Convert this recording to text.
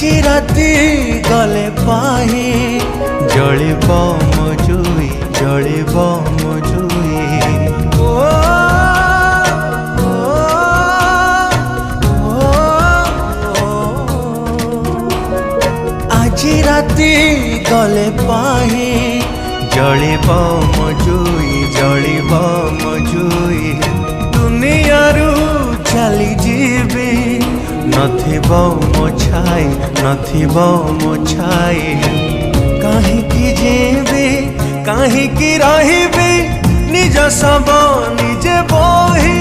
আজি রাতি গলে পাহি জলিব মজুই জলিব মজুই আজি রাতি গলে পাহি জলিব মজুই জলিব মজুই দুনিয়ারু চালি যাবি নথিব মো ছাই নথিব মো ছাই কাহিকি ଯିବି କାହିଁକି ରହିବି ନିଜ ଶବ ନିଜେ ବୋହି